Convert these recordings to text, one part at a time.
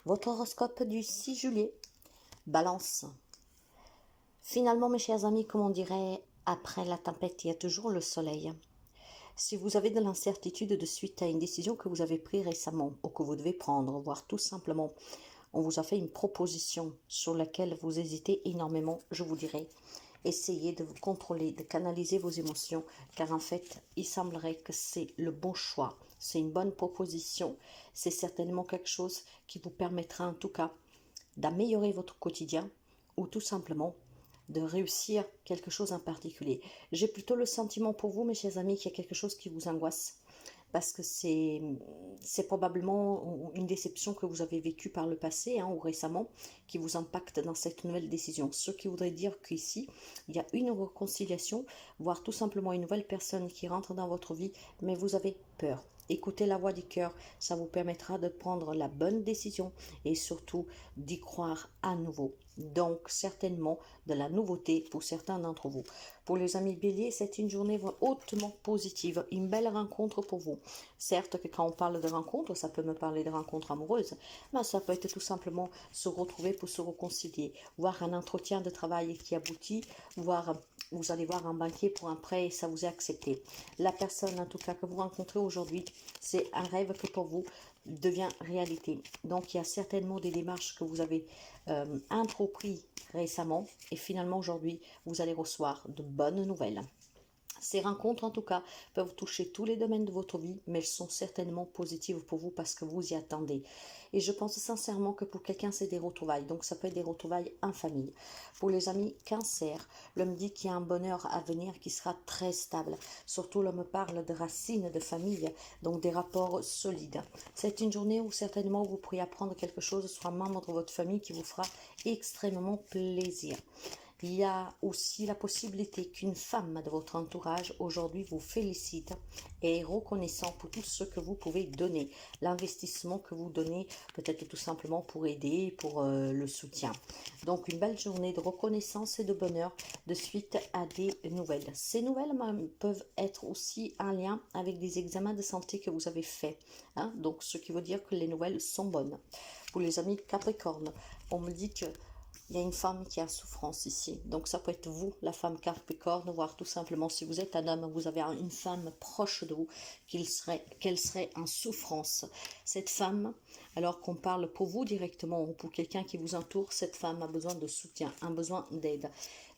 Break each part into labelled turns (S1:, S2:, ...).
S1: Votre horoscope du 6 juillet. Balance. Finalement, mes chers amis, comme on dirait, après la tempête, il y a toujours le soleil. Si vous avez de l'incertitude de suite à une décision que vous avez prise récemment ou que vous devez prendre, voire tout simplement, on vous a fait une proposition sur laquelle vous hésitez énormément, je vous dirais, essayez de vous contrôler, de canaliser vos émotions, car en fait, il semblerait que c'est le bon choix. C'est une bonne proposition. C'est certainement quelque chose qui vous permettra en tout cas d'améliorer votre quotidien ou tout simplement de réussir quelque chose en particulier. J'ai plutôt le sentiment pour vous, mes chers amis, qu'il y a quelque chose qui vous angoisse parce que c'est probablement une déception que vous avez vécue par le passé ou récemment qui vous impacte dans cette nouvelle décision. Ce qui voudrait dire qu'ici, il y a une réconciliation, voire tout simplement une nouvelle personne qui rentre dans votre vie, mais vous avez peur. Écoutez la voix du cœur, ça vous permettra de prendre la bonne décision et surtout d'y croire à nouveau. Donc certainement de la nouveauté pour certains d'entre vous. Pour les amis béliers, c'est une journée hautement positive, une belle rencontre pour vous. Certes que quand on parle de rencontre, ça peut me parler de rencontres amoureuses, mais ça peut être tout simplement se retrouver pour se réconcilier, voir un entretien de travail qui aboutit, voir vous allez voir un banquier pour un prêt et ça vous est accepté. La personne en tout cas que vous rencontrez aujourd'hui, c'est un rêve que pour vous devient réalité. Donc il y a certainement des démarches que vous avez entrepris récemment et finalement aujourd'hui vous allez recevoir de bonnes nouvelles. Ces rencontres, en tout cas, peuvent toucher tous les domaines de votre vie, mais elles sont certainement positives pour vous parce que vous y attendez. Et je pense sincèrement que pour quelqu'un, c'est des retrouvailles. Donc, ça peut être des retrouvailles en famille. Pour les amis cancer, l'homme dit qu'il y a un bonheur à venir qui sera très stable. Surtout, l'homme parle de racines, de famille, donc des rapports solides. C'est une journée où certainement vous pourriez apprendre quelque chose sur un membre de votre famille qui vous fera extrêmement plaisir. Il y a aussi la possibilité qu'une femme de votre entourage aujourd'hui vous félicite et est reconnaissant pour tout ce que vous pouvez donner. L'investissement que vous donnez, peut-être tout simplement pour aider, pour le soutien. Donc une belle journée de reconnaissance et de bonheur de suite à des nouvelles. Ces nouvelles peuvent être aussi en lien avec des examens de santé que vous avez faits. Donc ce qui veut dire que les nouvelles sont bonnes. Pour les amis Capricorne, on me dit que il y a une femme qui est en souffrance ici. Donc ça peut être vous, la femme Capricorne, voire tout simplement si vous êtes un homme, vous avez une femme proche de vous, qu'elle serait en souffrance. Cette femme, alors qu'on parle pour vous directement ou pour quelqu'un qui vous entoure, cette femme a besoin de soutien, a besoin d'aide.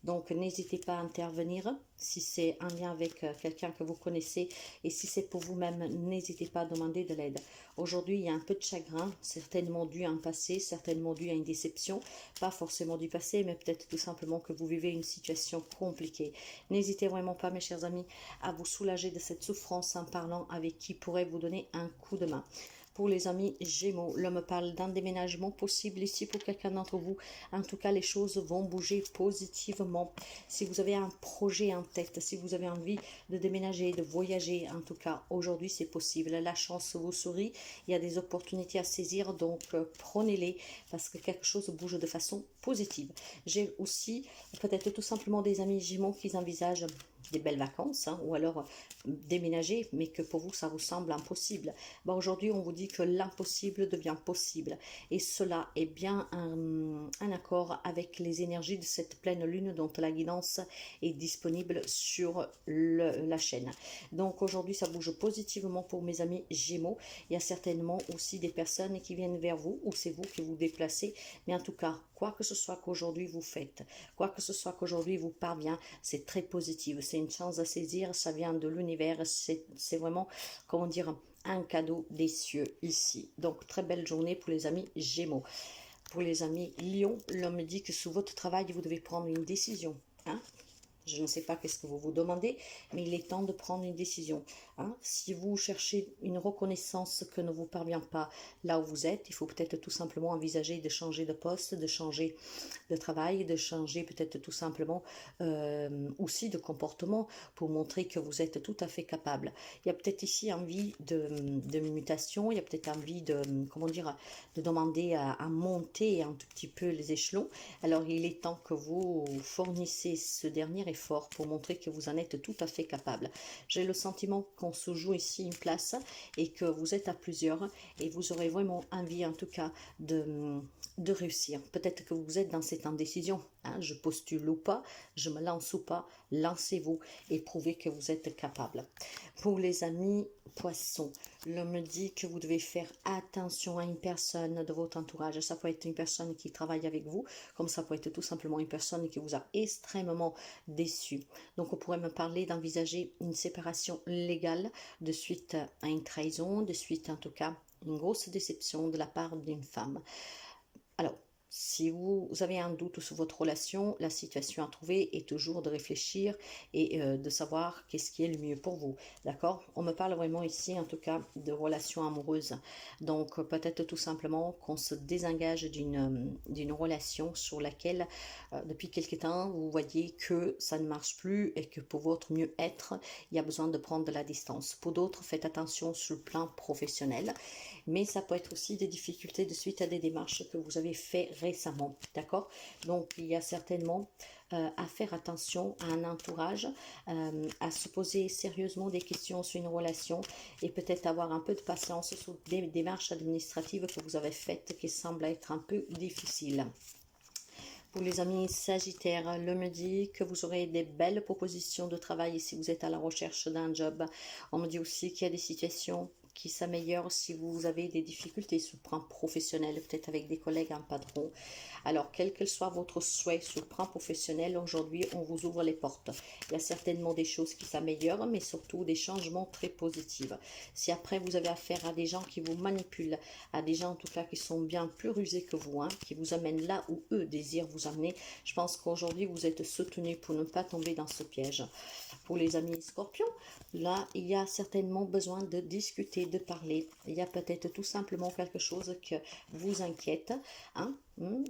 S1: Donc n'hésitez pas à intervenir si c'est en lien avec quelqu'un que vous connaissez et si c'est pour vous-même, n'hésitez pas à demander de l'aide. Aujourd'hui, il y a un peu de chagrin, certainement dû à un passé, certainement dû à une déception, pas forcément du passé, mais peut-être tout simplement que vous vivez une situation compliquée. N'hésitez vraiment pas, mes chers amis, à vous soulager de cette souffrance en parlant avec qui pourrait vous donner un coup de main. Pour les amis Gémeaux, l'homme parle d'un déménagement possible ici pour quelqu'un d'entre vous. En tout cas, les choses vont bouger positivement. Si vous avez un projet en tête, si vous avez envie de déménager, de voyager, en tout cas, aujourd'hui, c'est possible. La chance vous sourit. Il y a des opportunités à saisir, donc prenez-les parce que quelque chose bouge de façon positive. J'ai aussi peut-être tout simplement des amis Gémeaux qui envisagent des belles vacances ou alors déménager, mais que pour vous ça vous semble impossible. Aujourd'hui on vous dit que l'impossible devient possible et cela est bien un accord avec les énergies de cette pleine lune dont la guidance est disponible sur la chaîne. Donc aujourd'hui ça bouge positivement pour mes amis Gémeaux. Il y a certainement aussi des personnes qui viennent vers vous ou c'est vous qui vous déplacez, mais en tout cas quoi que ce soit qu'aujourd'hui vous faites, quoi que ce soit qu'aujourd'hui vous parvient, c'est très positif, c'est une chance à saisir, ça vient de l'univers, c'est vraiment, comment dire, un cadeau des cieux ici. Donc très belle journée pour les amis Gémeaux. Pour les amis Lion, l'homme dit que sous votre travail vous devez prendre une décision. Je ne sais pas qu'est-ce que vous vous demandez, mais il est temps de prendre une décision. Si vous cherchez une reconnaissance que ne vous parvient pas là où vous êtes, il faut peut-être tout simplement envisager de changer de poste, de changer de travail, de changer peut-être tout simplement aussi de comportement pour montrer que vous êtes tout à fait capable. Il y a peut-être ici envie de mutation, il y a peut-être envie de, comment dire, de demander à monter un tout petit peu les échelons. Alors il est temps que vous fournissez ce dernier effort pour montrer que vous en êtes tout à fait capable. J'ai le sentiment qu'on se joue ici une place et que vous êtes à plusieurs et vous aurez vraiment envie en tout cas de réussir. Peut-être que vous êtes dans cette indécision, hein, je postule ou pas, je me lance ou pas, lancez-vous et prouvez que vous êtes capable. Pour les amis poissons, l'homme me dit que vous devez faire attention à une personne de votre entourage. Ça peut être une personne qui travaille avec vous, comme ça peut être tout simplement une personne qui vous a extrêmement déçu. Donc on pourrait me parler d'envisager une séparation légale de suite à une trahison, de suite en tout cas une grosse déception de la part d'une femme. Alors, si vous avez un doute sur votre relation, la situation à trouver est toujours de réfléchir et de savoir qu'est-ce qui est le mieux pour vous. D'accord? On me parle vraiment ici, en tout cas, de relations amoureuses. Donc, peut-être tout simplement qu'on se désengage d'une relation sur laquelle, depuis quelque temps, vous voyez que ça ne marche plus et que pour votre mieux-être, il y a besoin de prendre de la distance. Pour d'autres, faites attention sur le plan professionnel. Mais ça peut être aussi des difficultés de suite à des démarches que vous avez fait récemment, d'accord? Donc, il y a certainement à faire attention à un entourage, à se poser sérieusement des questions sur une relation et peut-être avoir un peu de patience sur des démarches administratives que vous avez faites qui semblent être un peu difficiles. Pour les amis sagittaires, le me dit que vous aurez des belles propositions de travail si vous êtes à la recherche d'un job. On me dit aussi qu'il y a des situations qui s'améliorent si vous avez des difficultés sur le plan professionnel, peut-être avec des collègues, un patron. Alors, quel que soit votre souhait sur le plan professionnel, aujourd'hui, on vous ouvre les portes. Il y a certainement des choses qui s'améliorent, mais surtout des changements très positifs. Si après, vous avez affaire à des gens qui vous manipulent, à des gens en tout cas qui sont bien plus rusés que vous, hein, qui vous amènent là où eux désirent vous amener, je pense qu'aujourd'hui, vous êtes soutenu pour ne pas tomber dans ce piège. Pour les amis scorpions, là, il y a certainement besoin de discuter, de parler. Il y a peut-être tout simplement quelque chose que vous inquiète, hein,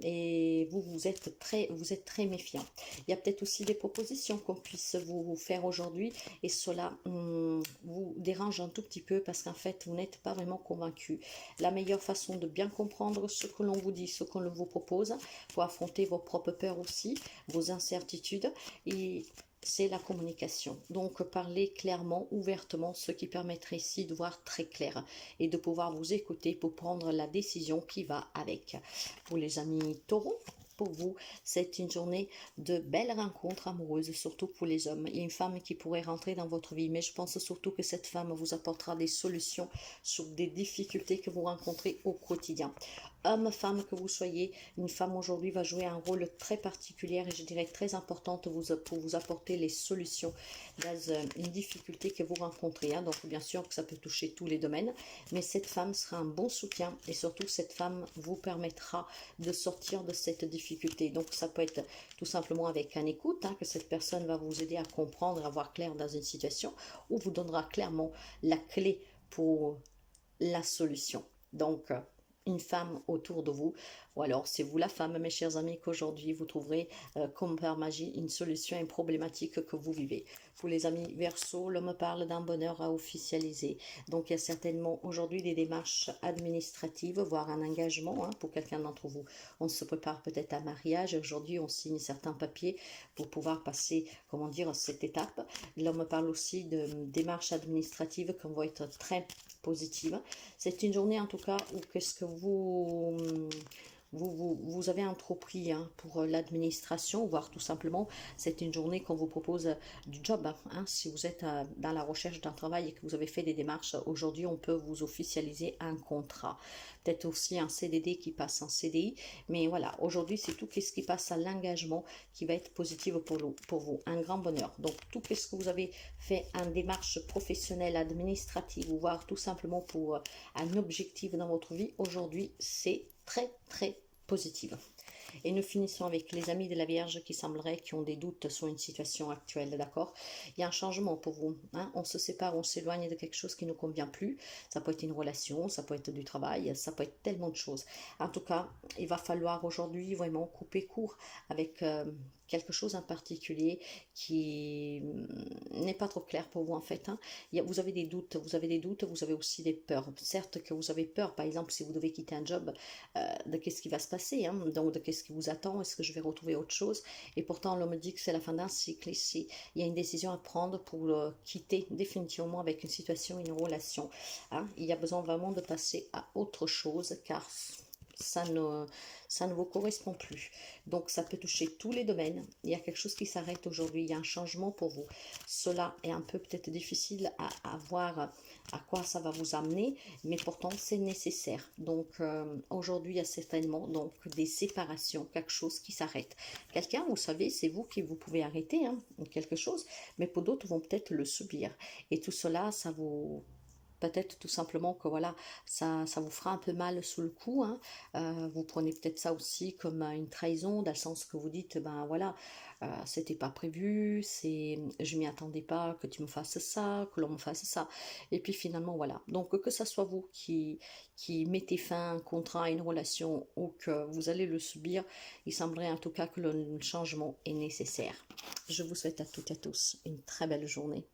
S1: et vous êtes très méfiant. Il y a peut-être aussi des propositions qu'on puisse vous faire aujourd'hui et cela vous dérange un tout petit peu parce qu'en fait, vous n'êtes pas vraiment convaincu. La meilleure façon de bien comprendre ce que l'on vous dit, ce qu'on vous propose, pour affronter vos propres peurs aussi, vos incertitudes, et c'est la communication. Donc, parler clairement, ouvertement, ce qui permettrait ici de voir très clair et de pouvoir vous écouter pour prendre la décision qui va avec. Pour les amis taureaux, pour vous, c'est une journée de belles rencontres amoureuses, surtout pour les hommes. Il y a une femme qui pourrait rentrer dans votre vie, mais je pense surtout que cette femme vous apportera des solutions sur des difficultés que vous rencontrez au quotidien. Homme, femme que vous soyez, une femme aujourd'hui va jouer un rôle très particulier et je dirais très important pour vous apporter les solutions dans une difficulté que vous rencontrez. Hein. Donc bien sûr que ça peut toucher tous les domaines, mais cette femme sera un bon soutien et surtout cette femme vous permettra de sortir de cette difficulté. Donc ça peut être tout simplement avec un écoute, hein, que cette personne va vous aider à comprendre, à voir clair dans une situation ou vous donnera clairement la clé pour la solution. Donc, une femme autour de vous, ou alors c'est vous la femme, mes chers amis, qu'aujourd'hui vous trouverez comme par magie une solution à une problématique que vous vivez. Pour les amis Verseau, l'homme parle d'un bonheur à officialiser. Donc il y a certainement aujourd'hui des démarches administratives, voire un engagement, hein, pour quelqu'un d'entre vous. On se prépare peut-être à un mariage, aujourd'hui on signe certains papiers pour pouvoir passer, comment dire, cette étape. L'homme parle aussi de démarches administratives qui vont être très positives. C'est une journée en tout cas où qu'est-ce que vous avez entrepris, hein, pour l'administration, voire tout simplement, c'est une journée qu'on vous propose du job. Hein. Si vous êtes dans la recherche d'un travail et que vous avez fait des démarches, aujourd'hui, on peut vous officialiser un contrat. Peut-être aussi un CDD qui passe en CDI. Mais voilà, aujourd'hui, c'est tout ce qui passe à l'engagement qui va être positif pour vous. Un grand bonheur. Donc, tout ce que vous avez fait en démarche professionnelle, administrative, ou voire tout simplement pour un objectif dans votre vie, aujourd'hui, c'est très positive. Et nous finissons avec les amis de la Vierge qui sembleraient, qui ont des doutes sur une situation actuelle, d'accord? Il y a un changement pour vous, hein? On se sépare, on s'éloigne de quelque chose qui ne nous convient plus. Ça peut être une relation, ça peut être du travail, ça peut être tellement de choses. En tout cas, il va falloir aujourd'hui vraiment couper court avec quelque chose en particulier qui n'est pas trop clair pour vous en fait. Hein. Vous avez des doutes, vous avez des doutes, vous avez aussi des peurs. Certes que vous avez peur, par exemple, si vous devez quitter un job, de qu'est-ce qui va se passer, hein, donc de qu'est-ce qui vous attend, est-ce que je vais retrouver autre chose. Et pourtant, l'on me dit que c'est la fin d'un cycle ici. Il y a une décision à prendre pour quitter définitivement avec une situation, une relation. Hein. Il y a besoin vraiment de passer à autre chose car ça ne vous correspond plus. Donc ça peut toucher tous les domaines. Il y a quelque chose qui s'arrête aujourd'hui, il y a un changement pour vous. Cela est un peu peut-être difficile à voir à quoi ça va vous amener, mais pourtant c'est nécessaire. Donc aujourd'hui il y a certainement donc des séparations, quelque chose qui s'arrête. Quelqu'un, vous savez, c'est vous qui vous pouvez arrêter hein, quelque chose, mais pour d'autres vont peut-être le subir. Et tout cela, ça vous peut-être tout simplement que voilà, ça vous fera un peu mal sous le coup. Hein. Vous prenez peut-être ça aussi comme une trahison, dans le sens que vous dites, ben voilà, c'était pas prévu, je m'y attendais pas que tu me fasses ça, que l'on me fasse ça. Et puis finalement, voilà. Donc que ça soit vous qui mettez fin à un contrat, à une relation, ou que vous allez le subir, il semblerait en tout cas que le changement est nécessaire. Je vous souhaite à toutes et à tous une très belle journée.